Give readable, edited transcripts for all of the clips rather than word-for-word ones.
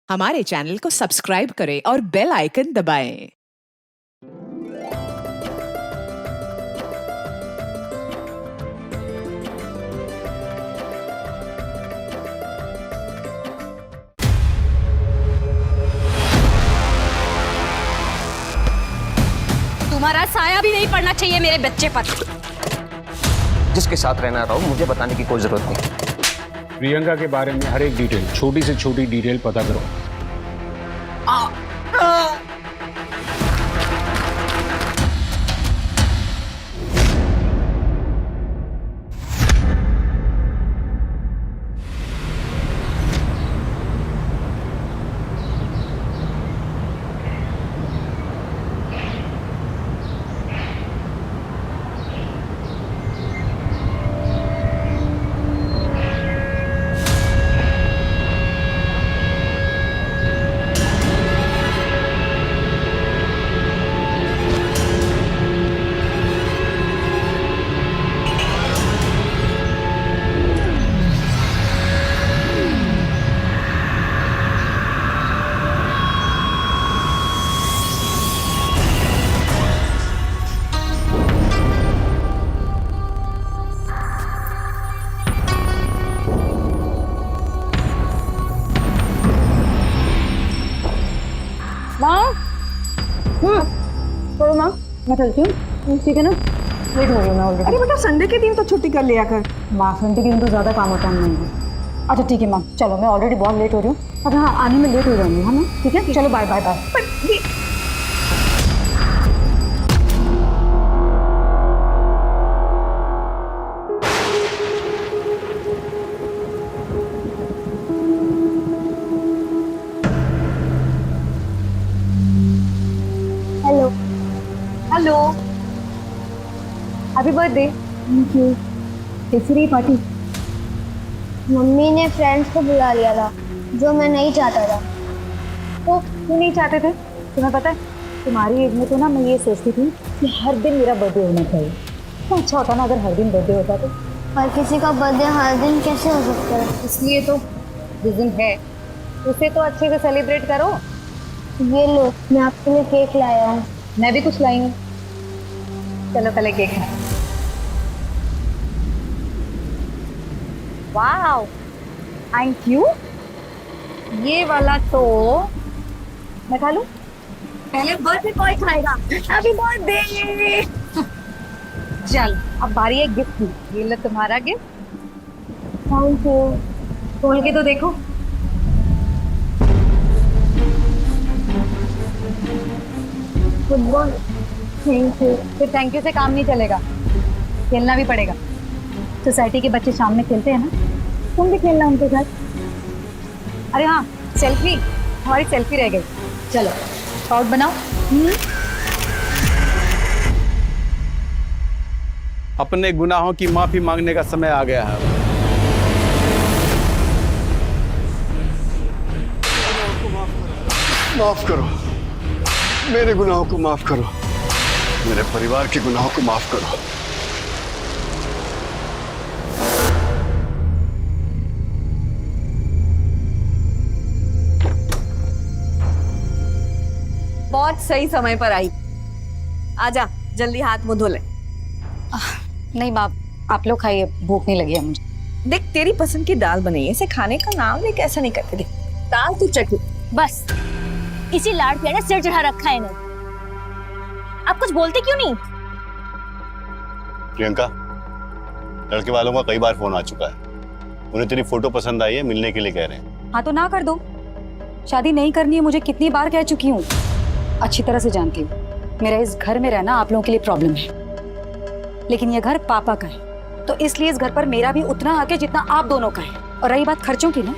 हमारे चैनल को सब्सक्राइब करें और बेल आइकन दबाएं। तुम्हारा साया भी नहीं पड़ना चाहिए मेरे बच्चे पर। जिसके साथ रहना रहो, मुझे बताने की कोई जरूरत नहीं। प्रियंका के बारे में हर एक डिटेल, छोटी से छोटी डिटेल पता करो। चलो माँ, मैं चलती हूँ। ठीक है ना, लेट हो गई मैं ऑलरेडी। अरे बेटा, संडे के दिन तो छुट्टी कर लिया कर। माँ, संडे के दिन तो ज़्यादा काम होता है नहीं। अच्छा ठीक है माँ, चलो मैं ऑलरेडी बहुत लेट हो रही हूँ। अब हाँ, आने में लेट हो जाऊँगी है ना। ठीक है, चलो bye bye bye. Hello hello, happy birthday. Thank you. कैसी रही पार्टी? मम्मी ने फ्रेंड्स को बुला लिया था, जो मैं नहीं चाहता था। तो क्यों नहीं चाहते थे? तुम्हें पता है, तुम्हारी एज में तो ना मैं ये सोचती थी कि हर दिन मेरा बर्थडे होना चाहिए। तो अच्छा होता ना अगर हर दिन बर्थडे होता तो। पर किसी का बर्थडे हर दिन कैसे हो सकता है? इसलिए तो जिस दिन है उसे तो अच्छे से सेलिब्रेट करो। ये लो, मैं आपके लिए केक लाया हूँ। मैं भी कुछ लाई हूँ। चलो पहले केक खाएं। Wow, thank you. ये वाला तो मैं खा लूं? पहले बर्थडे कौन खाएगा? Happy birthday. चल अब बारी है गिफ्ट की। ये लो तुम्हारा गिफ्ट। Thank you. खोल के तो देखो। फुटबॉल। Thank you. फिर थैंक यू से काम नहीं चलेगा, खेलना भी पड़ेगा। सोसाइटी के बच्चे शाम में खेलते हैं ना, तुम भी खेलना उनके साथ। अरे हाँ, सेल्फी, हमारी सेल्फी रह गई। चलो शॉट बनाओ। अपने गुनाहों की माफी मांगने का समय आ गया है। माफ करो, मेरे गुनाहों को माफ करो, मेरे परिवार के गुनाहों को माफ करो। बहुत सही समय पर आई। आजा, जल्दी हाथ मुंह धो ले। नहीं बाप, आप लोग खाइए, भूख नहीं लगी है मुझे। देख, तेरी पसंद की दाल बनी है, इसे खाने का नाम लेके ऐसा नहीं करते। देख, दाल तू चटनी। बस इसी लाड़ पे ना सिर चढ़ा रखा है इन्हें। आप कुछ बोलते क्यों नहीं? प्रियंका, लड़के वालों का कई बार फोन आ चुका है, उन्हें तेरी फोटो पसंद आई है, मिलने के लिए कह रहे हैं। हाँ तो ना कर दो। शादी नहीं करनी है, मुझे कितनी बार कह चुकी हूँ। अच्छी तरह से जानती हूँ मेरा इस घर में रहना आप लोगों के लिए प्रॉब्लम है, लेकिन ये घर पापा का है, तो इसलिए इस घर पर मेरा भी उतना हक है जितना आप दोनों का है। और रही बात खर्चों की ना,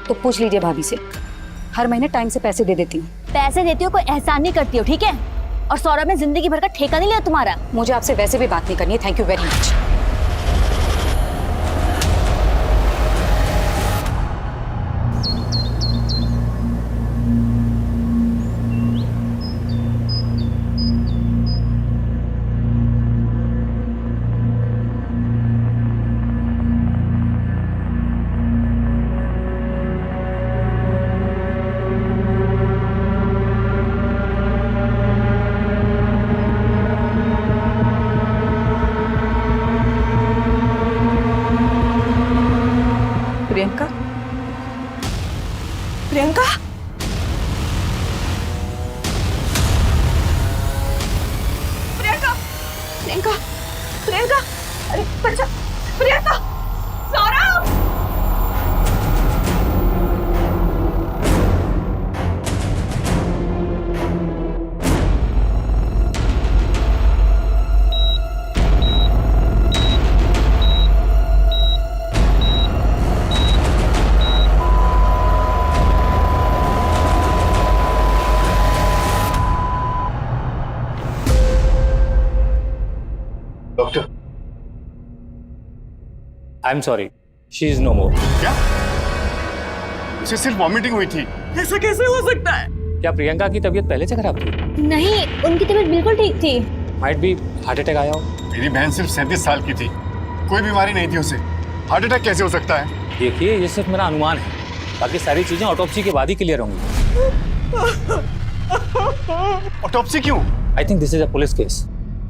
तो पूछ लीजिए भाभी से, हर महीने टाइम से पैसे दे देती हूँ। पैसे देती हो, कोई एहसान नहीं करती हो, ठीक है? और सौरभ ने जिंदगी भर का ठेका नहीं लिया तुम्हारा। मुझे आपसे वैसे भी बात नहीं करनी है। Thank you very much. Priyanka Priyanka Priyanka Priyanka अरे बच्चा Priyanka Saurabh doctor I am sorry, she is no more. क्या? उसे सिर्फ वॉमिटिंग हुई थी। ऐसा कैसे हो सकता है? क्या प्रियंका की तबीयत पहले से खराब थी? नहीं, उनकी तबीयत बिल्कुल ठीक थी। माइट बी हार्ट अटैक आया हो। मेरी बहन सिर्फ 37 साल की थी, कोई बीमारी नहीं थी उसे। हार्ट अटैक कैसे हो सकता है? देखिए, ये सिर्फ मेरा अनुमान है, बाकी सारी चीजें ऑटोप्सी के बाद ही क्लियर होंगी। ऑटोप्सी क्यों? I think this is a police case.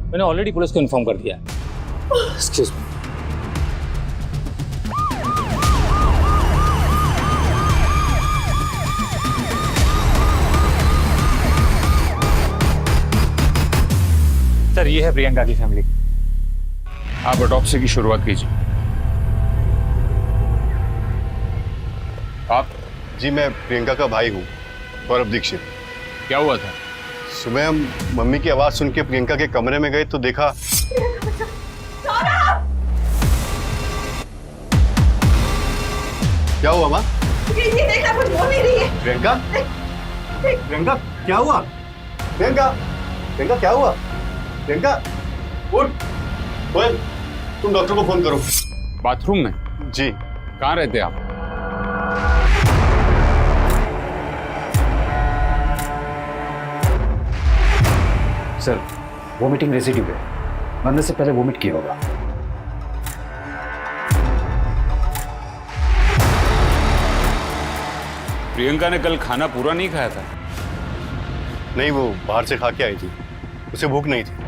मैंने ऑलरेडी पुलिस को इन्फॉर्म कर दिया है। Excuse me. सर, ये है प्रियंका की फैमिली। आप ऑटोप्सी की शुरुआत कीजिए। आप? जी, मैं प्रियंका का भाई हूँ, गौरव दीक्षित। क्या हुआ था? सुबह हम मम्मी की आवाज सुन के प्रियंका के कमरे में गए तो देखा। क्या हुआ माँ? ये देखना कुछ बोल नहीं रही है। प्रियंका, प्रियंका क्या हुआ? प्रियंका, प्रियंका क्या हुआ? प्रियंका उठ। कोयल, तुम डॉक्टर को फोन करो। बाथरूम में? जी। कहाँ रहते आप? सर, वोमिटिंग रेसिड्यू है, मरने से पहले वोमिट किया होगा। प्रियंका ने कल खाना पूरा नहीं खाया था? नहीं, वो बाहर से खा के आई थी, उसे भूख नहीं थी,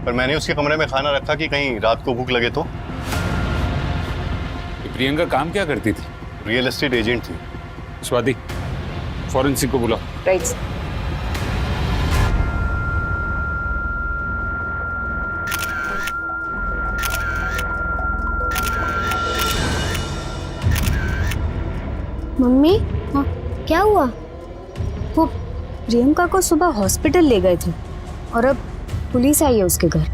पर मैंने उसके कमरे में खाना रखा कि कहीं रात को भूख लगे तो। प्रियंका काम क्या करती थी? रियल एस्टेट एजेंट थी। स्वाति, फॉरेंसिक को बुलाओ। राइट। मम्मी, हाँ, क्या हुआ? वो प्रियंका को सुबह हॉस्पिटल ले गए थे और अब पुलिस आई है उसके घर।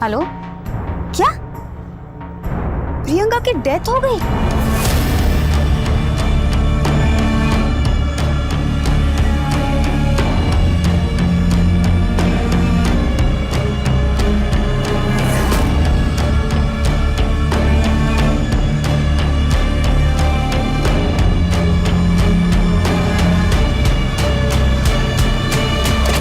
हेलो, क्या प्रियंका की डेथ हो गई?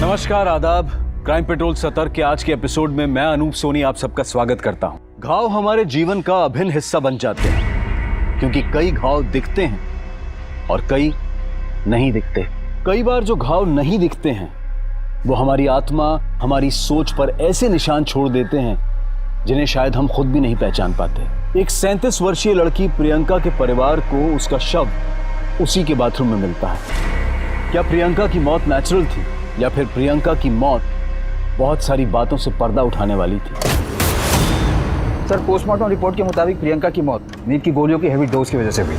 नमस्कार, आदाब। क्राइम पेट्रोल सतर्क के आज के एपिसोड में मैं अनूप सोनी आप सबका स्वागत करता हूं। घाव हमारे जीवन का अभिन्न हिस्सा बन जाते हैं, क्योंकि कई घाव दिखते हैं और कई नहीं दिखते। कई बार जो घाव नहीं दिखते हैं वो हमारी आत्मा, हमारी सोच पर ऐसे निशान छोड़ देते हैं जिन्हें शायद हम खुद भी नहीं पहचान पाते। एक 37 वर्षीय लड़की प्रियंका के परिवार को उसका शव उसी के बाथरूम में मिलता है। क्या प्रियंका की मौत नेचुरल थी या फिर प्रियंका की मौत बहुत सारी बातों से पर्दा उठाने वाली थी? सर, पोस्टमार्टम रिपोर्ट के मुताबिक प्रियंका की मौत नींद की गोलियों की हेवी डोज की वजह से हुई।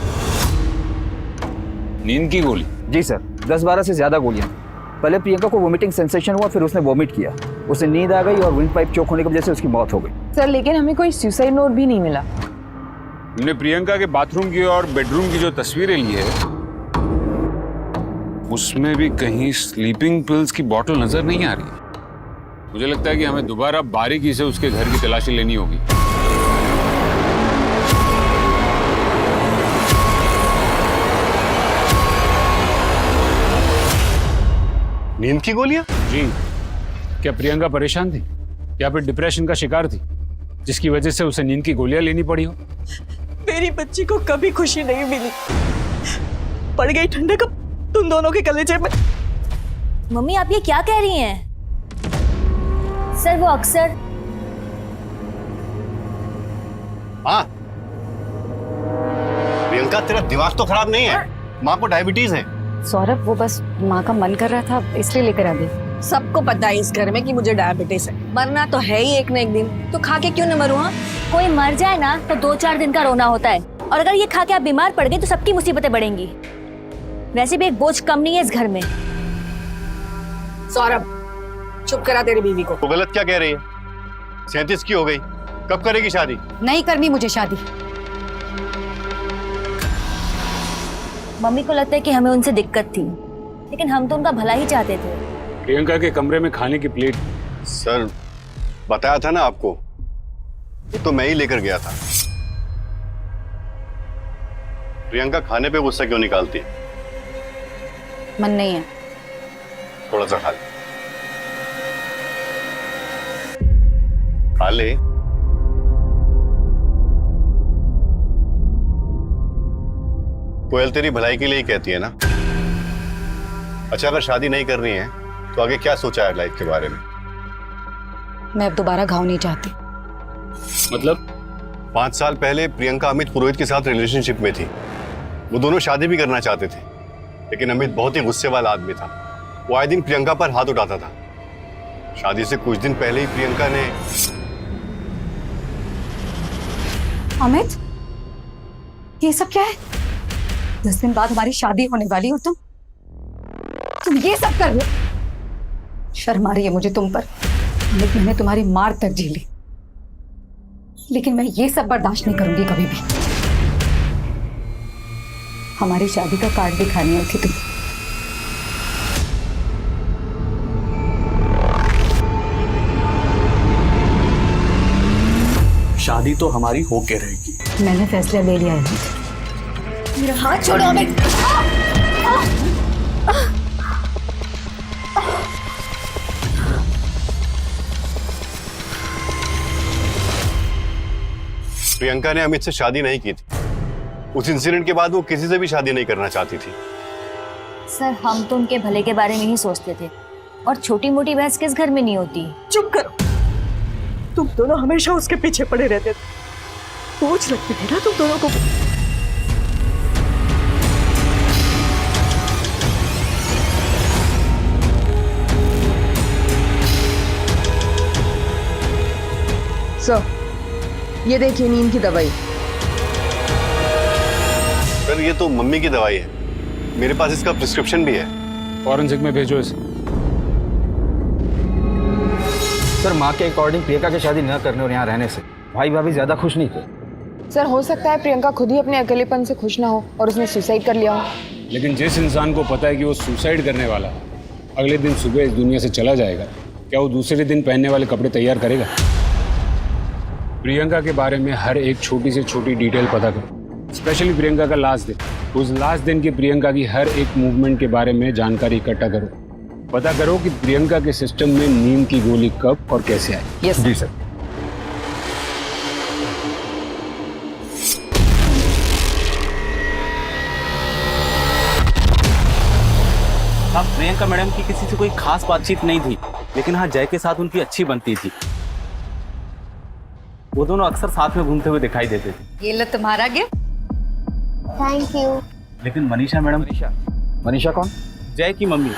नींद की गोली? जी सर, 10-12 से ज्यादा गोलियां। पहले प्रियंका को वोमिटिंग सेंसेशन हुआ, फिर उसने वोमिट किया, उसे नींद आ गई और विंड पाइप चोक होने की वजह से उसकी मौत हो गई। सर, लेकिन हमें कोई सुसाइड नोट भी नहीं मिला। हमने प्रियंका के बाथरूम की और बेडरूम की जो तस्वीरें ली है उसमें भी कहीं स्लीपिंग पिल्स की बोतल नजर नहीं आ रही है। मुझे लगता है कि हमें दोबारा बारीकी से उसके घर की तलाशी लेनी होगी। नींद की गोलियां? जी। क्या प्रियंका परेशान थी या फिर डिप्रेशन का शिकार थी जिसकी वजह से उसे नींद की गोलियां लेनी पड़ी हो? मेरी बच्ची को कभी खुशी नहीं मिली, पड़ गई ठंडक तुम दोनों के कलेजे में। मम्मी, आप ये क्या कह रही हैं? सर, वो अक्सर हाँ प्रियंका, तेरा दिमाग तो खराब नहीं है? माँ को डायबिटीज है। सौरभ, वो बस माँ का मन कर रहा था इसलिए लेकर आ गई। सबको पता है इस घर में कि मुझे डायबिटीज है, मरना तो है ही एक न एक दिन, तो खा के क्यों न मरूं? हाँ, कोई मर जाए ना तो 2-4 दिन का रोना होता है, और अगर ये खा के आप बीमार पड़ गए तो सबकी मुसीबतें बढ़ेंगी। वैसे भी एक बोझ कम नहीं है इस घर में। सौरभ, चुप करा तेरी बीवी को। वो गलत क्या कह रही है? 37 की हो गई, कब करेगी शादी? नहीं करनी मुझे शादी। मम्मी को लगता है कि हमें उनसे दिक्कत थी, लेकिन हम तो उनका भला ही चाहते थे। प्रियंका के कमरे में खाने की प्लेट। सर, बताया था ना आपको, वो तो मैं ही लेकर गया था। प्रियंका खाने पे गुस्सा क्यों निकालती है? मन नहीं है। थोड़ा सा खा ले। खा ले। कोयल तेरी भलाई के लिए ही कहती है ना। अच्छा, अगर शादी नहीं करनी है तो आगे क्या सोचा है लाइफ के बारे में? मैं अब दोबारा घाव नहीं चाहती। मतलब? 5 साल पहले प्रियंका अमित पुरोहित के साथ रिलेशनशिप में थी। वो दोनों शादी भी करना चाहते थे, लेकिन अमित बहुत ही गुस्से वाला आदमी था। वो आए दिन प्रियंका पर हाथ उठाता था। शादी से कुछ दिन पहले ही प्रियंका ने। अमित, ये सब क्या है? 10 दिन बाद हमारी शादी होने वाली हो, तुम ये सब कर रहे हो? शर्म आ रही है मुझे तुम पर। अमित, मैंने तुम्हारी मार तक झेली, लेकिन मैं ये सब बर्दाश्त नहीं करूंगी कभी भी। हमारी शादी का कार्ड भी खानी आई थी तुम। शादी तो हमारी होके रहेगी। मैंने फैसला ले लिया है। मेरा हाथ छोड़ो अमित। प्रियंका ने अमित से शादी नहीं की थी। उस इंसिडेंट के बाद वो किसी से भी शादी नहीं करना चाहती थी। सर, हम तो उनके भले के बारे में ही सोचते थे, और छोटी मोटी बहस किस घर में नहीं होती। चुप करो, तुम दोनों हमेशा उसके पीछे पड़े रहते थे। बोझ लगती थी ना तुम दोनों को। सर, ये देखिए नींद की दवाई। सर, ये तो मम्मी की दवाई है, मेरे पास इसका प्रिस्क्रिप्शन भी है। फॉरेंसिक में भेजो इसे। सर, माँ के अकॉर्डिंग प्रियंका की शादी न करने और यहाँ रहने से भाई भाभी ज्यादा खुश नहीं थे। सर, हो सकता है प्रियंका खुद ही अपने अकेलेपन से खुश ना हो और उसने सुसाइड कर लिया हो। लेकिन जिस इंसान को पता है कि वो सुसाइड करने वाला है, अगले दिन सुबह इस दुनिया से चला जाएगा, क्या वो दूसरे दिन पहनने वाले कपड़े तैयार करेगा? प्रियंका के बारे में हर एक छोटी से छोटी डिटेल पता करो, स्पेशली प्रियंका का लास्ट दिन। उस लास्ट दिन की प्रियंका की हर एक मूवमेंट के बारे में जानकारी इकट्ठा करो। पता करो कि प्रियंका के सिस्टम में नींद की गोली कब और कैसे आई। यस जी सर। हाँ, प्रियंका मैडम की किसी से कोई खास बातचीत नहीं थी, लेकिन हाँ, जय के साथ उनकी अच्छी बनती थी। वो दोनों अक्सर साथ में घूमते हुए दिखाई देते थे। ये लो तुम्हारा गिफ्ट। Thank you. लेकिन मनीषा मैडम। मनीषा कौन? जय की मम्मी।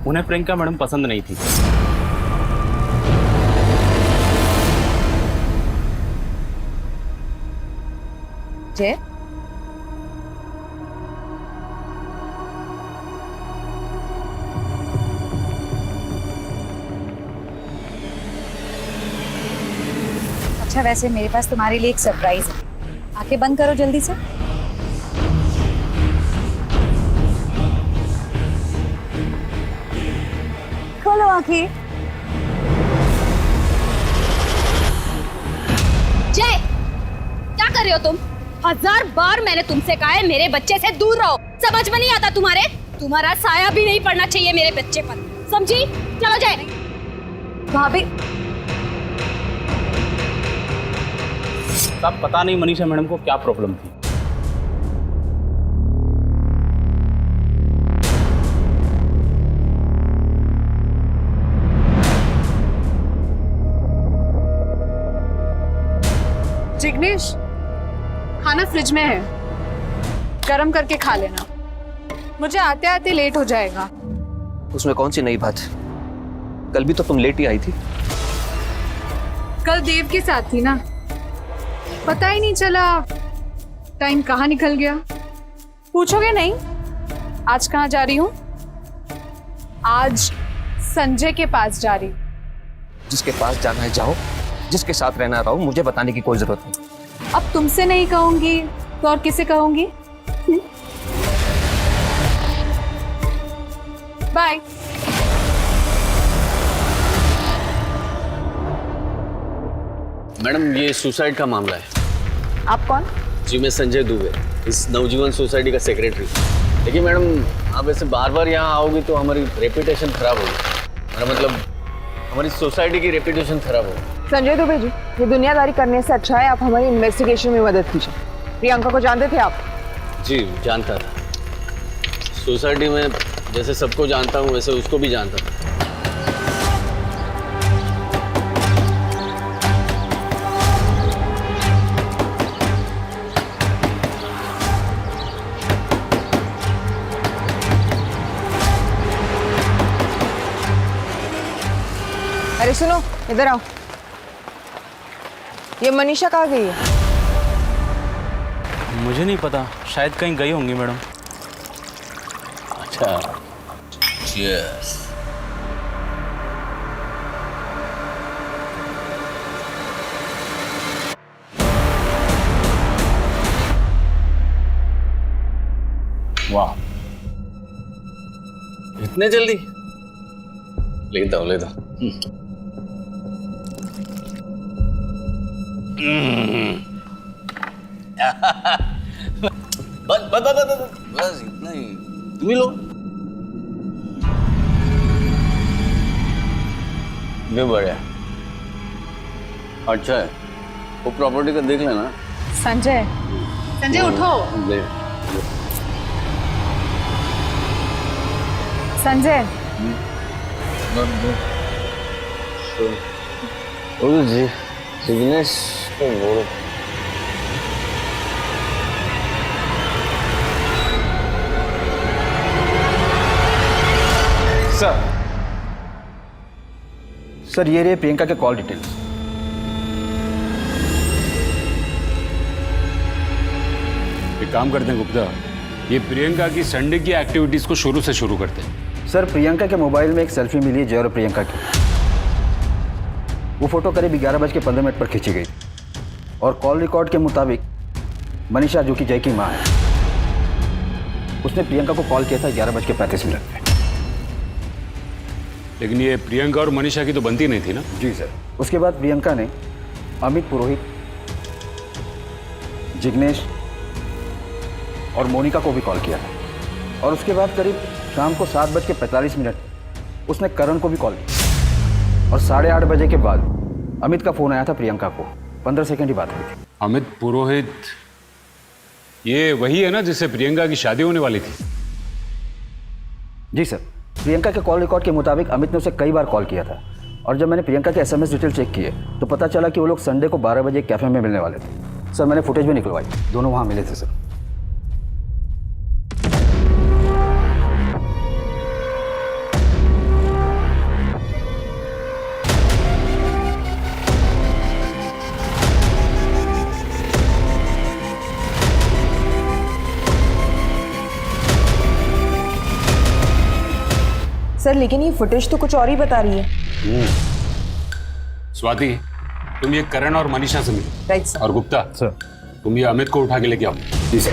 उन्हें प्रियंका मैडम पसंद नहीं थी। जय, अच्छा, वैसे मेरे पास तुम्हारे लिए एक सरप्राइज है। आंखें बंद करो जल्दी से। खोलो आंखें। जय, क्या कर रहे हो तुम? 1000 बार मैंने तुमसे कहा है मेरे बच्चे से दूर रहो। समझ में नहीं आता तुम्हारे? तुम्हारा साया भी नहीं पड़ना चाहिए मेरे बच्चे पर, समझी? चलो जय। भाभी, तब पता नहीं मनीषा मैडम को क्या प्रॉब्लम थी। जिग्नेश, खाना फ्रिज में है, गरम करके खा लेना। मुझे आते आते लेट हो जाएगा। उसमें कौन सी नई बात? कल भी तो तुम लेट ही आई थी। कल देव के साथ थी ना, पता ही नहीं चला टाइम कहाँ निकल गया। पूछोगे नहीं आज कहाँ जा रही हूँ? आज संजय के पास जा रही हूँ। जिसके पास जाना है जाओ, जिसके साथ रहना रहो, मुझे बताने की कोई जरूरत नहीं। अब तुमसे नहीं कहूंगी तो और किसे कहूंगी? बाय। मैडम, ये सुसाइड का मामला है। आप कौन? जी, मैं संजय दुबे, इस नवजीवन सोसाइटी का सेक्रेटरी। देखिए मैडम, आप ऐसे बार बार यहाँ आओगी तो हमारी रेपुटेशन खराब होगी। मेरा मतलब हमारी सोसाइटी की रेपुटेशन खराब होगी। संजय दुबे जी, ये दुनियादारी करने से अच्छा है आप हमारी इन्वेस्टिगेशन में मदद कीजिए। प्रियंका को जानते थे आप? जी, जानता था। सोसाइटी में जैसे सबको जानता हूँ वैसे उसको भी जानता था। अरे सुनो, इधर आओ। ये मनीषा कहाँ गई है? मुझे नहीं पता, शायद कहीं गई होंगी मैडम। अच्छा, चीयर्स। वाह, इतने जल्दी? लेता हूँ, लेता हूँ। बस इतना ही, तुम ही लो। भी बढ़िया, अच्छा है। वो प्रॉपर्टी का देख लेना। संजय, संजय उठो। संजय, जी, जिग्नेश को बोलो। सर, ये रहे प्रियंका के कॉल डिटेल्स। एक काम करते हैं गुप्ता, ये प्रियंका की संडे की एक्टिविटीज को शुरू से शुरू करते हैं। सर, प्रियंका के मोबाइल में एक सेल्फी मिली है जय और प्रियंका की। वो फोटो करीब 11:15 पर खींची गई और कॉल रिकॉर्ड के मुताबिक मनीषा, जो कि जय की मां है, उसने प्रियंका को कॉल किया था 11:35 पे। लेकिन ये प्रियंका और मनीषा की तो बनती नहीं थी ना? जी सर। उसके बाद प्रियंका ने अमित पुरोहित, जिग्नेश और मोनिका को भी कॉल किया था। और उसके बाद करीब शाम को 7:45 उसने करण को भी कॉल किया। और 8:30 बजे के बाद अमित का फोन आया था प्रियंका को। 15 सेकंड ही बात हुई थी। अमित पुरोहित, ये वही है ना जिससे प्रियंका की शादी होने वाली थी? जी सर। प्रियंका के कॉल रिकॉर्ड के मुताबिक अमित ने उसे कई बार कॉल किया था। और जब मैंने प्रियंका के SMS डिटेल चेक किए तो पता चला कि वो लोग संडे को 12 बजे कैफे में मिलने वाले थे। सर, मैंने फुटेज भी निकलवाई, दोनों वहाँ मिले थे सर। सर, लेकिन ये फुटेज तो कुछ और ही बता रही है। स्वाति, तुम ये करण और मनीषा से मिलो। Right sir. और गुप्ता सर, तुम ये अमित को उठा के लेके आओ। जी सर।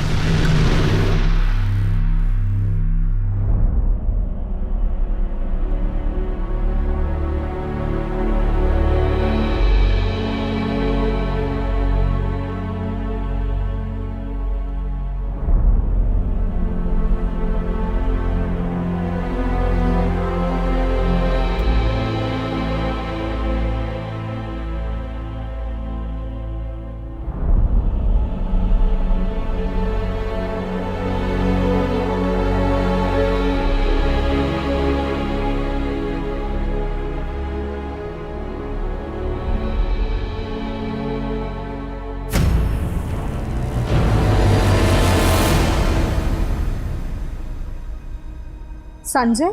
संजय,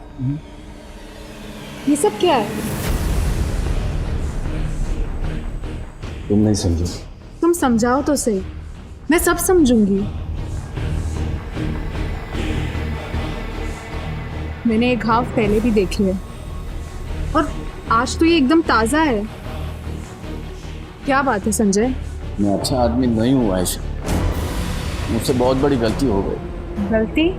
ये सब क्या है? तुम नहीं समझो। तुम समझाओ तो सही, मैं सब समझूंगी। मैंने एक घाव पहले भी देख लिया और आज तो ये एकदम ताजा है। क्या बात है संजय? मैं अच्छा आदमी नहीं हूँ आयशा, मुझसे बहुत बड़ी गलती हो गई। गलती?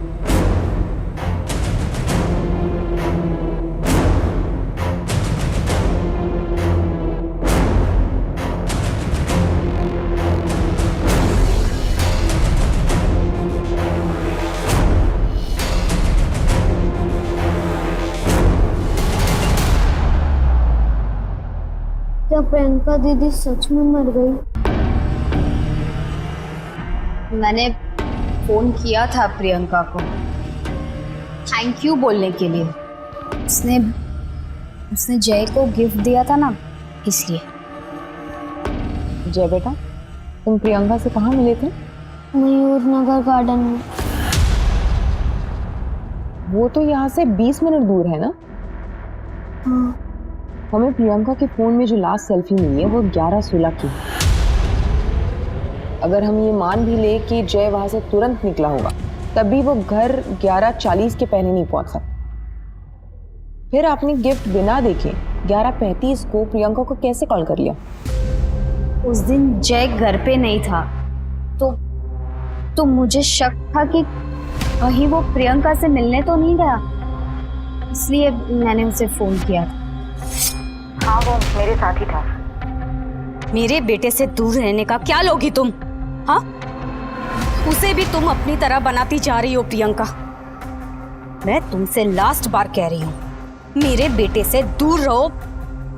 क्या प्रियंका दीदी सच में मर गई? मैंने फोन किया था प्रियंका को थैंक यू बोलने के लिए। उसने जय को गिफ्ट दिया था ना, इसलिए। जय बेटा, तुम प्रियंका से कहाँ मिले थे? मयूर नगर गार्डन में। वो तो यहाँ से 20 मिनट दूर है ना? हाँ। हमें प्रियंका के फोन में जो लास्ट सेल्फी मिली है वो 11:16 की है। अगर हम ये मान भी ले कि जय वहां से तुरंत निकला होगा, तब भी वो घर 11:40 के पहले नहीं पहुंच सकता। फिर आपने गिफ्ट बिना देखे 11:35 को प्रियंका को कैसे कॉल कर लिया? उस दिन जय घर पे नहीं था, तो मुझे शक था कि कहीं वो प्रियंका से मिलने तो नहीं गया, इसलिए मैंने उसे फोन किया था। हाँ, वो मेरे साथ ही था। मेरे बेटे से दूर रहने का क्या लोगी तुम? हाँ, उसे भी तुम अपनी तरह बनाती जा रही हो प्रियंका। मैं तुमसे लास्ट बार कह रही हूँ, मेरे बेटे से दूर रहो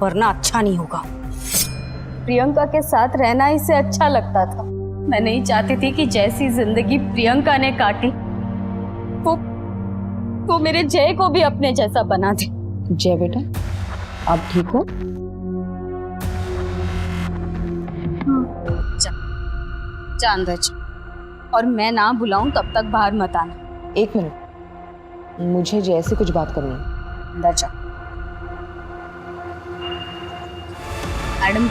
वरना अच्छा नहीं होगा। प्रियंका के साथ रहना इसे अच्छा लगता था। मैं नहीं चाहती थी कि जैसी जिंदगी प्रियंका ने काटी वो मेरे जय को भी अपने जैसा बना दे। जय बेटा, आप ठीक हो? जा अंदर जा, और मैं ना बुलाऊं तब तक बाहर मत आना। 1 मिनट, मुझे जय से कुछ बात करनी है। अंदर जा। मैडम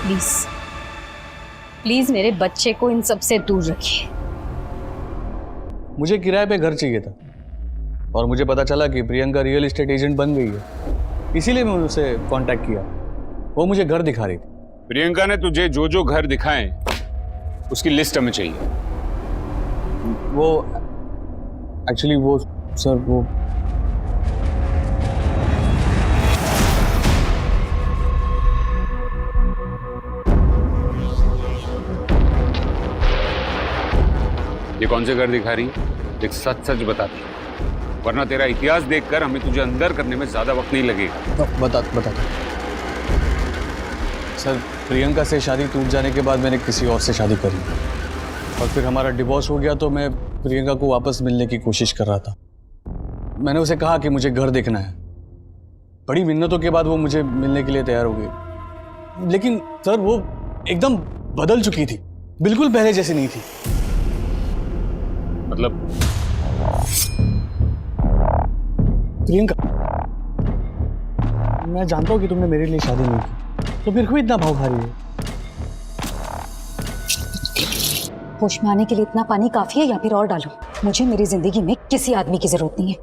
प्लीज मेरे बच्चे को इन सब से दूर रखिए। मुझे किराए पे घर चाहिए था और मुझे पता चला कि प्रियंका रियल एस्टेट एजेंट बन गई है, इसीलिए मैं उसे कांटेक्ट किया। वो मुझे घर दिखा रही थी। प्रियंका ने तुझे जो जो घर दिखाए उसकी लिस्ट हमें चाहिए। वो एक्चुअली वो सर वो ये कौन से घर दिखा रही है? एक सच सच बता दे, वरना तेरा इतिहास देखकर हमें तुझे अंदर करने में ज्यादा वक्त नहीं लगेगा। बता सर, प्रियंका से शादी टूट जाने के बाद मैंने किसी और से शादी करी और फिर हमारा डिवोर्स हो गया, तो मैं प्रियंका को वापस मिलने की कोशिश कर रहा था। मैंने उसे कहा कि मुझे घर देखना है। बड़ी मिन्नतों के बाद वो मुझे मिलने के लिए तैयार हो गई, लेकिन सर वो एकदम बदल चुकी थी, बिल्कुल पहले जैसी नहीं थी। मतलब प्रियंका, मैं जानता हूँ कि तुमने मेरे लिए शादी नहीं की, तो फिर क्यों इतना भाव खा रही है? होश में आने के लिए इतना पानी काफी है या फिर और डालूं? मुझे मेरी जिंदगी में किसी आदमी की जरूरत नहीं है।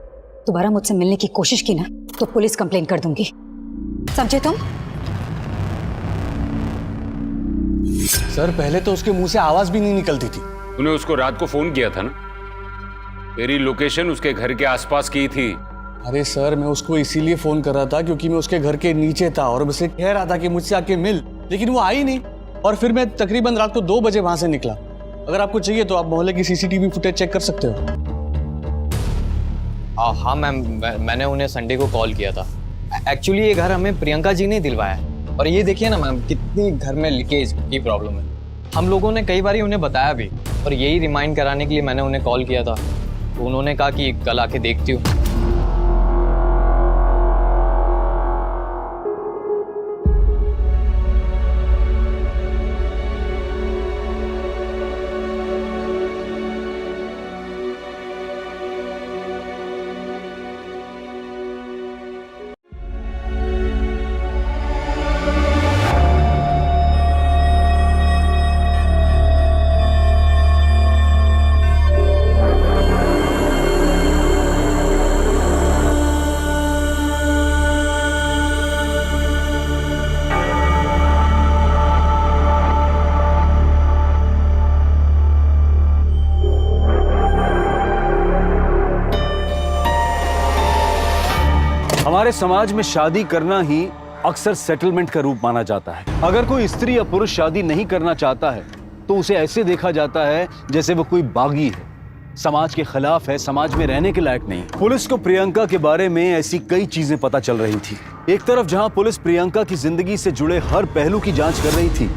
दोबारा मुझसे मिलने की कोशिश की ना तो पुलिस कंप्लेन कर दूंगी, समझे तुम? सर, पहले तो उसके मुंह से आवाज भी नहीं निकलती थी। तूने उसको रात को फोन किया था ना? तेरी लोकेशन उसके घर के आसपास की थी। अरे सर, मैं उसको इसीलिए फोन कर रहा था क्योंकि मैं उसके घर के नीचे था और उसे कह रहा था कि मुझसे आके मिल, लेकिन वो आई नहीं। और फिर मैं तकरीबन रात को 2 बजे वहां से निकला। अगर आपको चाहिए तो आप मोहल्ले की सीसीटीवी फुटेज चेक कर सकते हो। हाँ मैम, मैंने उन्हें संडे को कॉल किया था। एक्चुअली ये घर हमें प्रियंका जी ने दिलवाया, और ये देखिए ना मैम, कितनी घर में लीकेज की प्रॉब्लम है। हम लोगों ने कई बार उन्हें बताया भी, और यही रिमाइंड कराने के लिए मैंने उन्हें कॉल किया था। तो उन्होंने कहा कि कल आके देखती हूँ। हमारे समाज में शादी करना ही अक्सर सेटलमेंट का रूप माना जाता है। अगर कोई स्त्री या पुरुष शादी नहीं करना चाहता है तो उसे ऐसे देखा जाता है जैसे वो कोई बागी है, समाज के खिलाफ है, समाज में रहने के लायक नहीं। पुलिस को प्रियंका के बारे में ऐसी कई चीजें पता चल रही थी। एक तरफ जहां पुलिस प्रियंका की जिंदगी से जुड़े हर पहलू की जांच कर रही थी,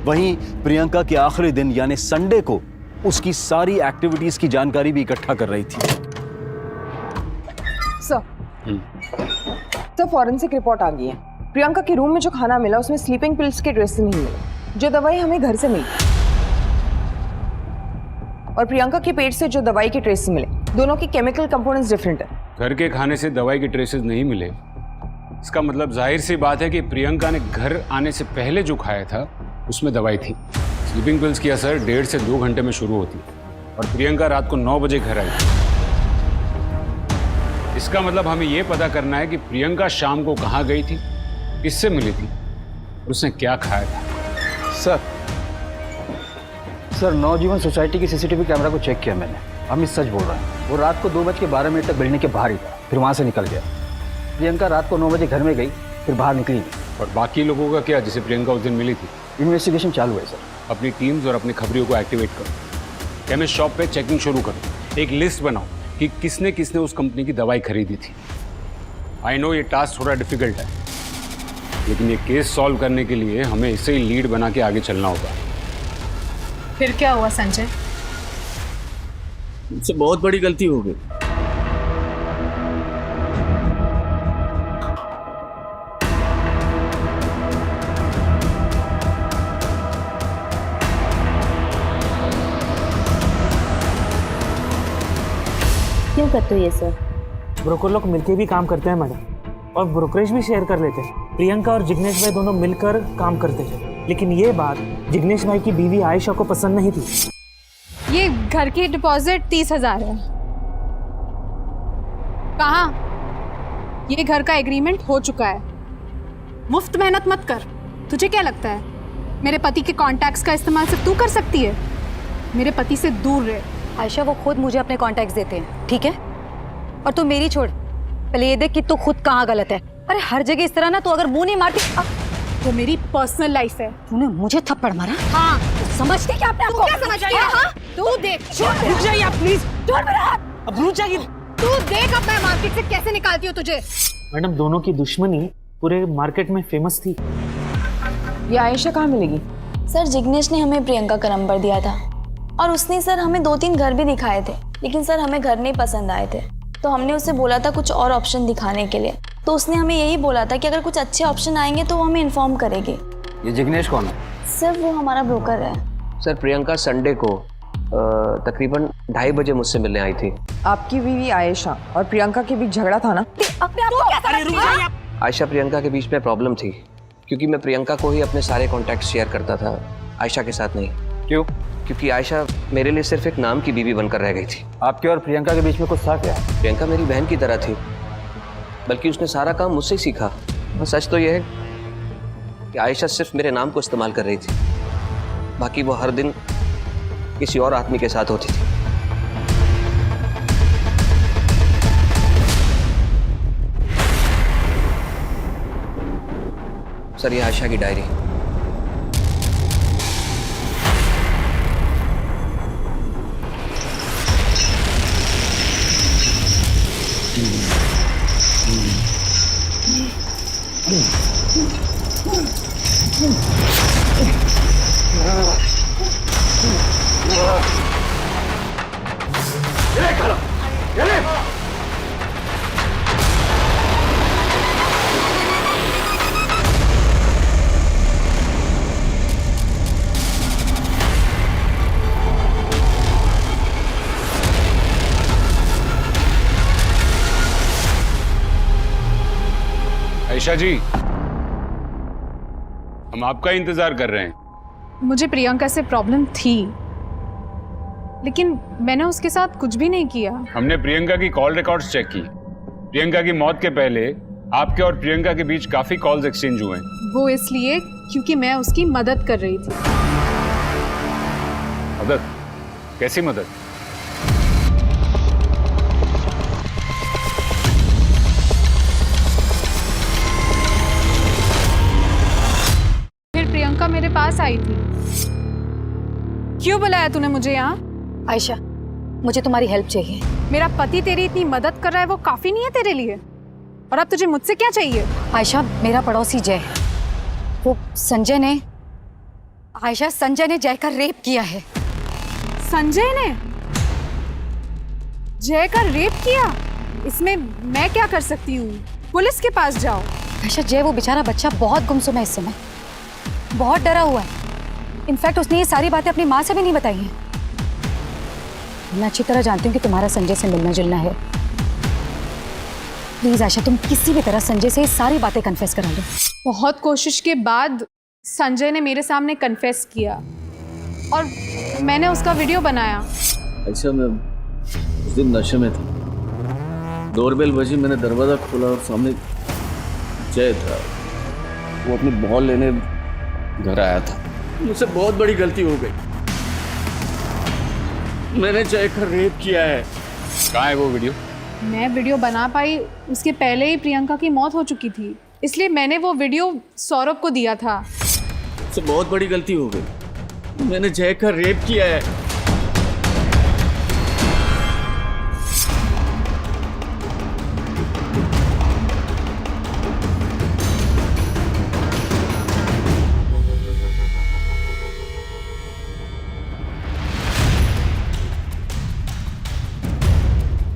वहीं प्रियंका के आखिरी दिन यानी संडे को उसकी सारी एक्टिविटीज की जानकारी भी इकट्ठा कर रही थी। सर फॉरेंसिक रिपोर्ट आ गई है। प्रियंका के रूम में जो खाना मिला उसमें स्लीपिंग पिल्स के ट्रेस नहीं मिले, जो दवाई हमें घर से मिली, और प्रियंका के पेट से जो दवाई के ट्रेस मिले, दोनों की केमिकल कंपोनेंट्स डिफरेंट है। घर के खाने से दवाई के ट्रेसेस नहीं मिले, इसका मतलब जाहिर सी बात है कि प्रियंका ने घर आने से पहले जो खाया था उसमें दवाई थी। स्लीपिंग पिल्स की असर 1.5 से 2 घंटे में शुरू होती है और प्रियंका रात को 9 बजे घर आई। इसका मतलब हमें यह पता करना है कि प्रियंका शाम को कहाँ गई थी, किससे मिली थी और उसने क्या खाया था। सर नवजीवन सोसाइटी की सीसीटीवी कैमरा को चेक किया मैंने। हम सच बोल रहे हैं, वो रात को 2:12 तक बिल्डिंग के बाहर ही था, फिर वहाँ से निकल गया। प्रियंका रात को 9 बजे घर में गई, फिर बाहर निकली नहीं। और बाकी लोगों का क्या, जिसे प्रियंका उस दिन मिली थी? इन्वेस्टिगेशन चालू है सर। अपनी टीम्स और अपनी खबरियों को एक्टिवेट करो, केमिस्ट शॉप पे चेकिंग शुरू करो, एक लिस्ट बनाओ कि किसने किसने उस कंपनी की दवाई खरीदी थी। आई नो ये टास्क थोड़ा डिफिकल्ट है, लेकिन ये केस सॉल्व करने के लिए हमें इसे ही लीड बना के आगे चलना होगा। फिर क्या हुआ संजय? मुझसे बहुत बड़ी गलती हो गई। क्यों करते हो ये सर? ब्रोकर लोग मिलके भी काम करते हैं मैडम, और ब्रोकरेज भी शेयर कर लेते हैं। प्रियंका और जिग्नेश भाई दोनों मिलकर काम करते हैं, लेकिन ये बात जिग्नेश भाई की बीवी आयशा को पसंद नहीं थी। ये घर की डिपॉजिट 30,000 है। कहाँ? ये घर का एग्रीमेंट हो चुका है। मुफ्त मेहनत मत कर। तुझे क्या लगता है मेरे पति के कॉन्टैक्ट्स का इस्तेमाल सिर्फ तू कर सकती है? मेरे पति से दूर रहे। आयशा वो खुद मुझे अपने कॉन्टैक्ट्स देते हैं, ठीक है? और तू मेरी छोड़, पहले ये देख कि तू खुद कहाँ गलत है। अरे हर जगह इस तरह ना तू अगर मुंह नहीं मारती। वो मेरी पर्सनल लाइफ है। तूने मुझे थप्पड़ मारा? हाँ। समझती क्या अपने आप को? क्या समझ रही है? हाँ? तू देख। रुक जाइए आप प्लीज। छोड़ मेरा हाथ। अब रुक जाइए। तू देख अब मैं मार्केट से कैसे निकालती हूँ तुझे। मैडम दोनों की दुश्मनी पूरे मार्केट में फेमस थी। ये आयशा कहाँ मिलेगी? सर जिग्नेश ने हमें प्रियंका का नंबर दिया था, और उसने सर हमें 2-3 घर भी दिखाए थे, लेकिन सर हमें घर नहीं पसंद आए थे। तो हमने उसे बोला था कुछ और ऑप्शन दिखाने के लिए, तो उसने हमें यही बोला था कि अगर कुछ अच्छे ऑप्शन आएंगे तो वो हमें इन्फॉर्म करेगी। ये जिग्नेश कौन है? सर वो हमारा ब्रोकर है। सर प्रियंका संडे को तकरीबन 2:30 बजे मुझसे मिलने आई थी। आपकी बीवी आयशा और प्रियंका के बीच झगड़ा था ना? अपने आप को क्या समझती है? आयशा प्रियंका के बीच में प्रॉब्लम थी, क्योंकि मैं प्रियंका को ही अपने सारे कॉन्टैक्ट शेयर करता था, आयशा के साथ नहीं। क्यों? क्योंकि आयशा मेरे लिए सिर्फ एक नाम की बीवी बनकर रह गई थी। आपके और प्रियंका के बीच में कुछ था क्या? प्रियंका मेरी बहन की तरह थी, बल्कि उसने सारा काम मुझसे ही सीखा। और सच तो यह है कि आयशा सिर्फ मेरे नाम को इस्तेमाल कर रही थी, बाकी वो हर दिन किसी और आदमी के साथ होती थी। सर ये आयशा की डायरी। आयशा जी, हम आपका इंतजार कर रहे हैं। मुझे प्रियंका से प्रॉब्लम थी, लेकिन मैंने उसके साथ कुछ भी नहीं किया। हमने प्रियंका की कॉल रिकॉर्ड्स चेक की। प्रियंका की मौत के पहले आपके और प्रियंका के बीच काफी कॉल्स एक्सचेंज हुए हैं। वो इसलिए क्योंकि मैं उसकी मदद कर रही थी। मदद? कैसी मदद? पास आई थी। क्यों बुलाया तूने मुझे यहाँ? आयशा, मुझे तुम्हारी हेल्प चाहिए। मेरा पति तेरी इतनी मदद कर रहा है, वो काफी नहीं है तेरे लिए? और अब तुझे मुझसे क्या चाहिए? आयशा, मेरा पड़ोसी जय है, वो संजय ने जय का रेप किया है। संजय ने जय का रेप किया? इसमें मैं क्या कर सकती हूँ? पुलिस के पास जाओ। आयशा, जय वो बेचारा बच्चा बहुत गुमसुम है इस समय, बहुत डरा हुआ है। इनफैक्ट उसने ये सारी बातें अपनी माँ से भी नहीं बताई हैं। मैं अच्छी तरह जानती हूँ कि तुम्हारा संजय से मिलना जुलना है। प्लीज आयशा, तुम किसी भी तरह संजय से ये सारी बातें कन्फेस करा लो। बहुत कोशिश के बाद संजय ने मेरे सामने कन्फेस किया और मैंने उसका वीडियो बनाया। अच्छा, मैं उस दिन नशे में था, डोरबेल बजी, मैंने दरवाजा खोला और सामने जय था। वो अपनी बॉल लेने घर आया था। मुझसे बहुत बड़ी गलती हो गई, मैंने जय का रेप किया है। कहाँ है वो वीडियो? मैं वीडियो बना पाई उसके पहले ही प्रियंका की मौत हो चुकी थी, इसलिए मैंने वो वीडियो सौरभ को दिया था। मुझसे बहुत बड़ी गलती हो गई, मैंने जय का रेप किया है।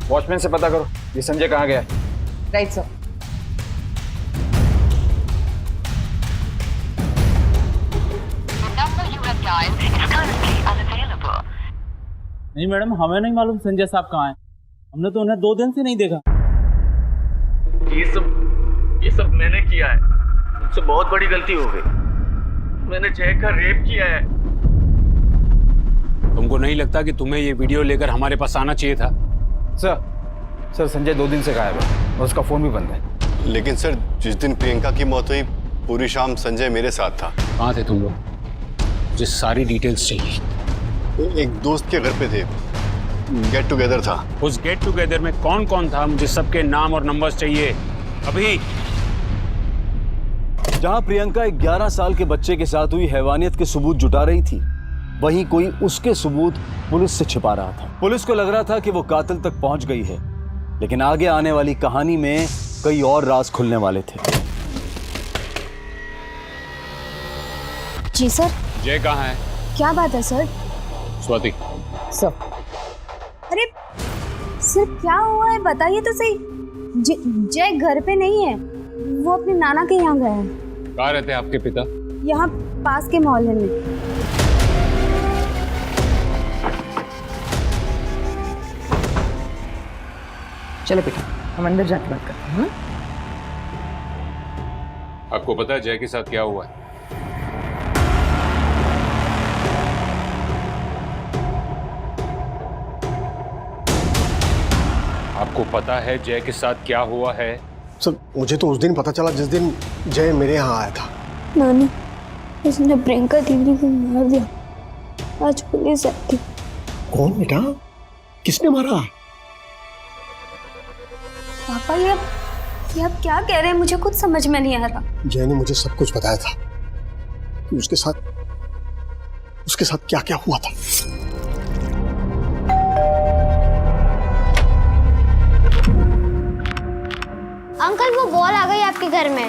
वॉचमैन से पता करो ये संजय कहाँ गया है। Right sir. नहीं मैडम, हमें नहीं मालूम संजय साहब कहाँ हैं। हमने तो उन्हें 2 दिन से नहीं देखा। ये सब मैंने किया है, मुझसे बहुत बड़ी गलती हो गई, मैंने जय का रेप किया है। तुमको नहीं लगता कि तुम्हें ये वीडियो लेकर हमारे पास आना चाहिए था? सर संजय 2 दिन से गायब है और उसका फोन भी बंद है। लेकिन सर, जिस दिन प्रियंका की मौत हुई पूरी शाम संजय मेरे साथ था। कहाँ थे तुम लोग? मुझे सारी डिटेल्स चाहिए। एक दोस्त के घर पे थे, गेट टुगेदर था। उस गेट टुगेदर में कौन कौन था? मुझे सबके नाम और नंबर्स चाहिए अभी। जहां प्रियंका एक 11 साल के बच्चे के साथ हुई हैवानियत के सबूत जुटा रही थी, वहीं कोई उसके सबूत पुलिस से छिपा रहा था। पुलिस को लग रहा था कि वो कातिल तक पहुंच गई है, लेकिन आगे आने वाली कहानी में कई और राज खुलने वाले थे। जी सर। जय कहाँ है? क्या बात है सर? स्वाति। सर। अरे सर, क्या हुआ है बताइए तो सही। जय घर पे नहीं है, वो अपने नाना के यहाँ गया है। कहाँ रहते हैं आपके पिता? यहाँ पास के मोहल्ले में। चलो बेटा, हम अंदर जाके बात करते हैं। आपको पता है जय के साथ क्या हुआ है? आपको पता है जय के साथ क्या हुआ है? सर, मुझे तो उस दिन पता चला जिस दिन जय मेरे यहाँ आया था। नानी, उसने प्रियंका दीदी को मार दिया। आज पुलिस आई थी। कौन बेटा? किसने मारा? पापा, ये आप क्या कह रहे हैं? मुझे कुछ समझ में नहीं आ रहा। जय ने मुझे सब कुछ बताया था कि उसके साथ क्या क्या हुआ था। अंकल, वो बॉल आ गई आपके घर में।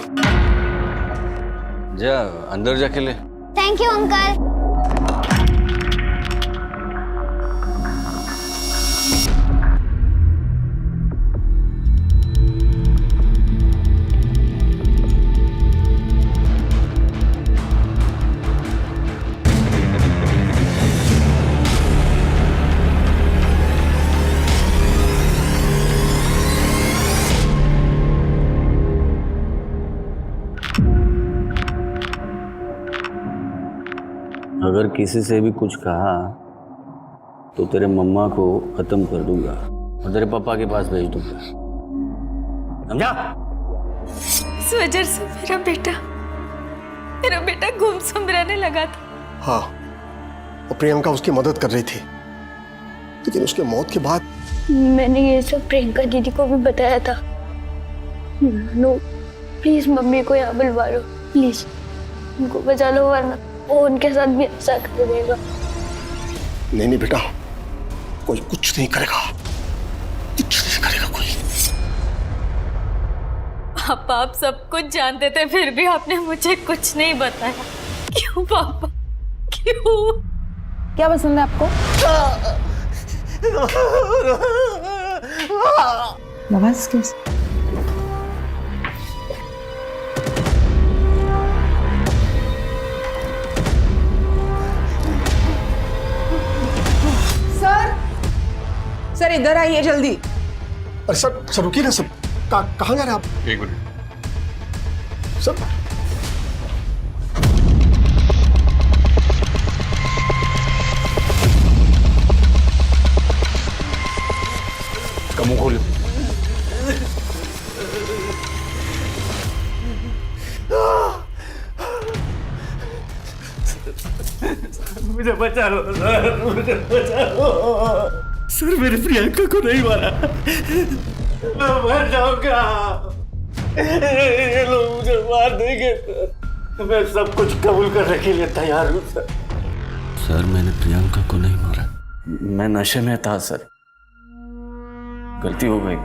जा अंदर जाके ले। Thank you uncle. अगर किसी से भी कुछ कहा तो तेरे मम्मा को खत्म कर दूंगा और तेरे पापा के पास भेज दूंगा, समझा? इस वजह से मेरा बेटा गुमसुम रहने लगा था। हाँ, और प्रियंका उसकी मदद कर रही थी, लेकिन उसके मौत के बाद मैंने ये सब प्रियंका दीदी को भी बताया था। नो, प्लीज मम्मी को यहाँ बुलवा लो, प्लीज उनको बचा लो, वरना वो उनके साथ भी ऐसा करेगा। नहीं नहीं बेटा, कोई कुछ नहीं करेगा, कुछ नहीं करेगा कोई। पापा आप सब कुछ जानते थे फिर भी आपने मुझे कुछ नहीं बताया। क्यों पापा, क्यों? क्या पसंद है आपको? नवाज किस? सर इधर आइए जल्दी। अरे सर रुकिए ना सर, कहाँ जा रहे हैं आप? एक मिनट सर। इसका मुंह खोलो। मुझे बचा लो सर, मुझे बचा लो सर। मेरी प्रियंका को नहीं मारा, मैं मर जाऊंगा। ये लोग मुझे मार देंगे सर। मैं सब कुछ कबूल करने के लिए तैयार हूँ सर। सर मैंने प्रियंका को नहीं मारा, मैं नशे में था सर। गलती हो गई,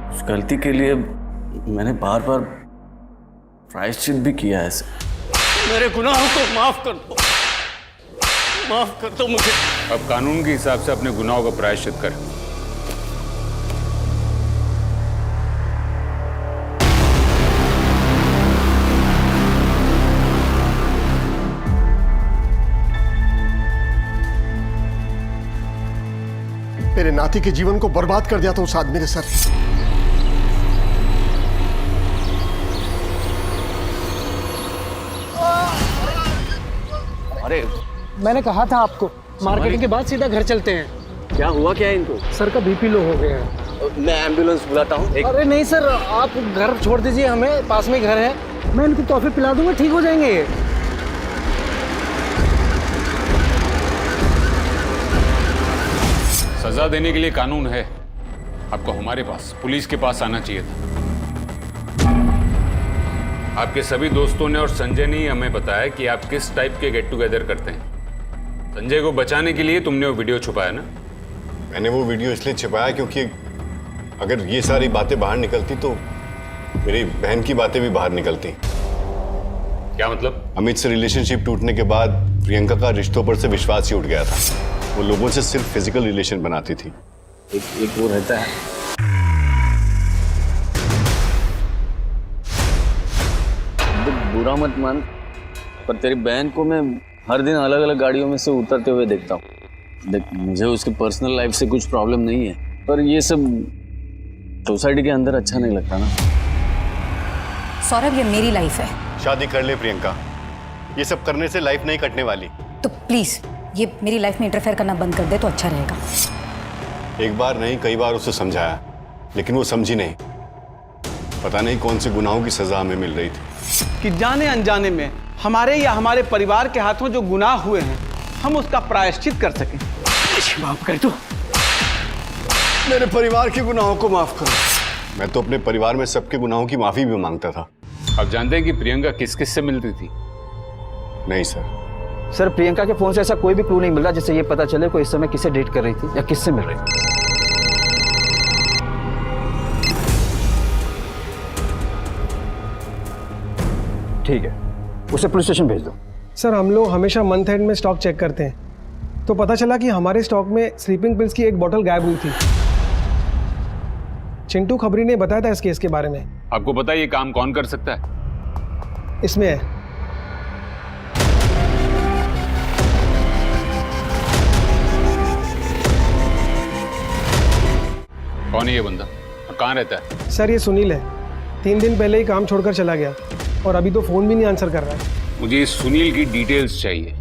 उस गलती के लिए मैंने बार बार प्रायश्चित भी किया है सर। मेरे गुनाहों को माफ कर दो, माफ कर दो मुझे। अब कानून के हिसाब से अपने गुनाहों का प्रायश्चित कर। मेरे नाती के जीवन को बर्बाद कर दिया था उस आदमी ने सर। अरे मैंने कहा था आपको, मार्केटिंग के बाद सीधा घर चलते हैं। क्या हुआ क्या है इनको? सर का बीपी लो हो गया है। मैं एम्बुलेंस बुलाता हूँ। अरे नहीं सर, आप घर छोड़ दीजिए, हमें पास में घर है, मैं इनको टॉफी पिला दूंगा, ठीक हो जाएंगे ये। सजा देने के लिए कानून है, आपको हमारे पास, पुलिस के पास आना चाहिए था। आपके सभी दोस्तों ने और संजय ने ही हमें बताया कि आप किस टाइप के गेट टुगेदर करते हैं। संजय को बचाने के लिए तुमने वो वीडियो छुपाया ना? मैंने वो वीडियो इसलिए छुपाया क्योंकि अगर ये सारी बातें बाहर निकलती तो मेरी बहन की बातें भी बाहर निकलती। क्या मतलब? अमित से रिलेशनशिप टूटने के बाद प्रियंका का रिश्तों पर से विश्वास ही उठ गया था। वो लोगों से सिर्फ फिजिकल रिलेशन बनाती थी। एक वो रहता है, बुरा मत मान, पर तेरी बहन को मैं हर दिन अलग अलग गाड़ियों में से उतरते हुए देखता हूँ। देख, मुझे उसकी पर्सनल लाइफ से कुछ प्रॉब्लम नहीं है, पर ये सब सोसाइटी के अंदर अच्छा नहीं लगता ना। सौरभ, ये मेरी लाइफ है। शादी कर ले प्रियंका, ये सब करने से लाइफ नहीं कटने वाली। तो प्लीज ये मेरी लाइफ में इंटरफेयर करना बंद कर दे तो अच्छा रहेगा। एक बार नहीं कई बार उसे समझाया, लेकिन वो समझी नहीं। पता नहीं कौन से गुनाहों की सजा हमें मिल रही थी कि जाने अनजाने में हमारे या हमारे परिवार के हाथों जो गुनाह हुए हैं हम उसका प्रायश्चित कर सकें। माफ कर दो, मेरे परिवार के गुनाहों को माफ करो। मैं तो अपने परिवार में सबके गुनाहों की माफी भी मांगता था। आप जानते हैं कि प्रियंका किस किस से मिलती थी? नहीं सर। सर, प्रियंका के फोन से ऐसा कोई भी क्लू नहीं मिल रहा जिससे ये पता चले कोई इस समय किससे डेट कर रही थी या किससे मिल रही थी। ठीक है, उसे पुलिस स्टेशन भेज दो। सर, हम लोग हमेशा मंथ एंड में स्टॉक चेक करते हैं, तो पता चला कि हमारे स्टॉक में स्लीपिंग पिल्स की एक बोतल गायब हुई थी। चिंटू खबरी ने बताया था इस केस के बारे में। आपको पता है ये काम कौन कर सकता है? इसमें है। कौन है ये बंदा और कहाँ रहता है? सर, ये सुनील है। 3 दिन पहले ही काम छोड़कर चला गया और अभी तो फोन भी नहीं आंसर कर रहा है। मुझे इस सुनील की डिटेल्स चाहिए।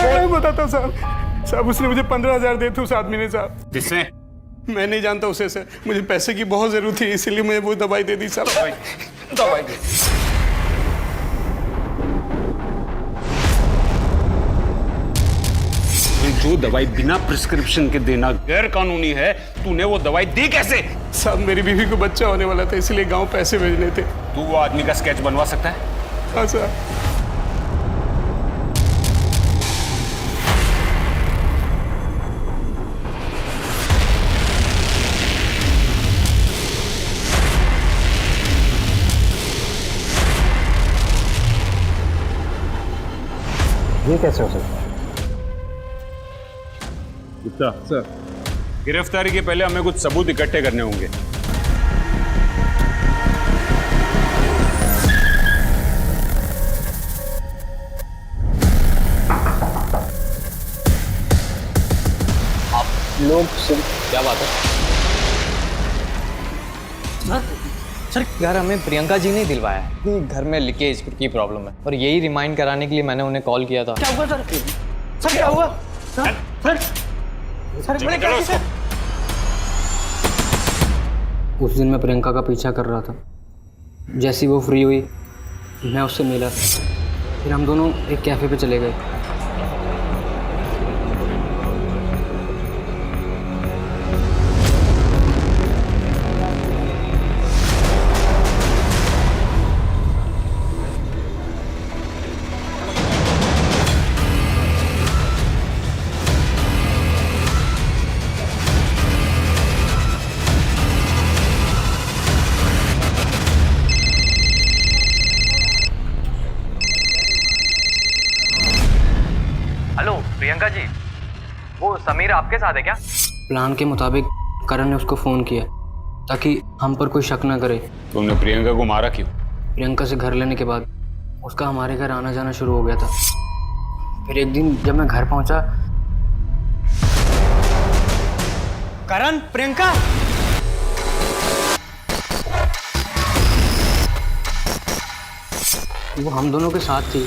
मैं बताता हूँ साहब। साहब उसने मुझे 15,000 दिए थे उस आदमी ने साहब। किसने? मैं नहीं जानता उसे सर, मुझे पैसे की बहुत जरूरत थी इसीलिए मुझे वो दवाई दे दी साहब। दवाई दे। जो दवाई बिना प्रिस्क्रिप्शन के देना गैर कानूनी है, तूने वो दवाई दी कैसे? साहब मेरी बीवी को बच्चा होने वाला था इसलिए गांव पैसे भेजने थे। तू वो आदमी का स्केच बनवा सकता है? हाँ सर। ये कैसे हो सकता है? गुप्ता सर, गिरफ्तारी के पहले हमें कुछ सबूत इकट्ठे करने होंगे। आप लोग क्या बात है? सर यार हमें प्रियंका जी ने दिलवाया है कि घर में लीकेज की प्रॉब्लम है और यही रिमाइंड कराने के लिए मैंने उन्हें कॉल किया था। क्या हुआ सर? सर क्या हुआ? सर सर मैंने क्या किया? उस दिन मैं प्रियंका का पीछा कर रहा था। जैसी वो फ्री हुई मैं उससे मिला, फिर हम दोनों एक कैफ़े पे चले गए। प्रियंका जी, वो समीर आपके साथ है क्या? प्लान के मुताबिक करण ने उसको फ़ोन किया ताकि हम पर कोई शक ना करे। तुमने प्रियंका को मारा क्यों? प्रियंका से घर लेने के बाद उसका हमारे घर आना जाना शुरू हो गया था। फिर एक दिन जब मैं घर पहुंचा, करण, प्रियंका, वो हम दोनों के साथ थी,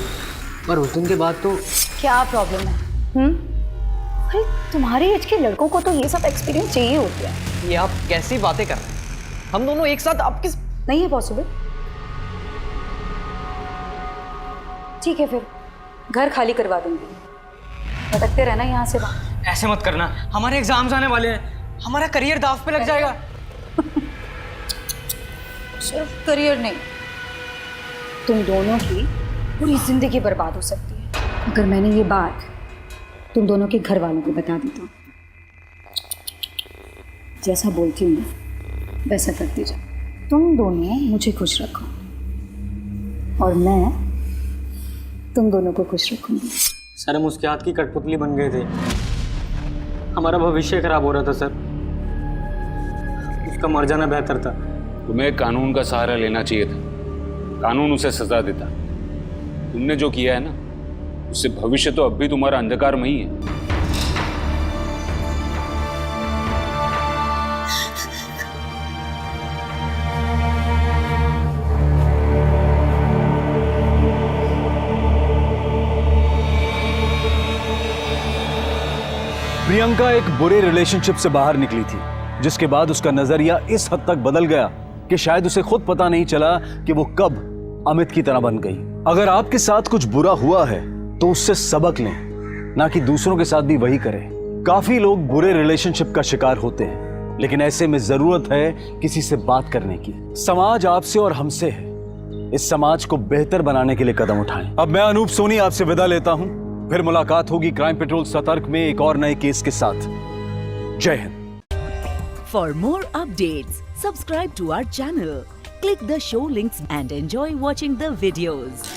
पर उस दिन के बाद तो क्या प्रॉब्लम है? अरे तुम्हारी एज के लड़कों को तो ये सब एक्सपीरियंस चाहिए होती है। ये आप कैसी बातें कर रहे हैं? हम दोनों एक साथ, आप किस? नहीं है पॉसिबल। ठीक है फिर घर खाली करवा दूंगी, भटकते रहना यहाँ से वहाँ। ऐसे मत करना, हमारे एग्जाम्स आने वाले हैं, हमारा करियर दाव पे लग जाएगा। सिर्फ करियर नहीं, तुम दोनों की पूरी जिंदगी बर्बाद हो सकती है अगर मैंने ये बात तुम दोनों के घर वालों को बता देता हूँ। जैसा बोलती हूँ ना वैसा करती जाओ। तुम दोनों मुझे खुश रखो और मैं तुम दोनों को खुश रखूंगी। सर हम उसके हाथ की कठपुतली बन गए थे, हमारा भविष्य खराब हो रहा था सर, उसका मर जाना बेहतर था। तुम्हें कानून का सहारा लेना चाहिए था, कानून उसे सजा देता। तुमने जो किया है ना, उससे भविष्य तो अब भी तुम्हारा अंधकार में ही है। प्रियंका एक बुरे रिलेशनशिप से बाहर निकली थी, जिसके बाद उसका नजरिया इस हद तक बदल गया कि शायद उसे खुद पता नहीं चला कि वो कब अमित की तरह बन गई। अगर आपके साथ कुछ बुरा हुआ है तो उससे सबक लें, ना कि दूसरों के साथ भी वही करें। काफी लोग बुरे रिलेशनशिप का शिकार होते हैं, लेकिन ऐसे में जरूरत है किसी से बात करने की। समाज आपसे और हमसे है, इस समाज को बेहतर बनाने के लिए कदम उठाएं। अब मैं अनूप सोनी आपसे विदा लेता हूं, फिर मुलाकात होगी क्राइम पेट्रोल सतर्क में एक और नए केस के साथ। जय Hind. For more updates, subscribe to our channel, click the show links and enjoy watching the videos.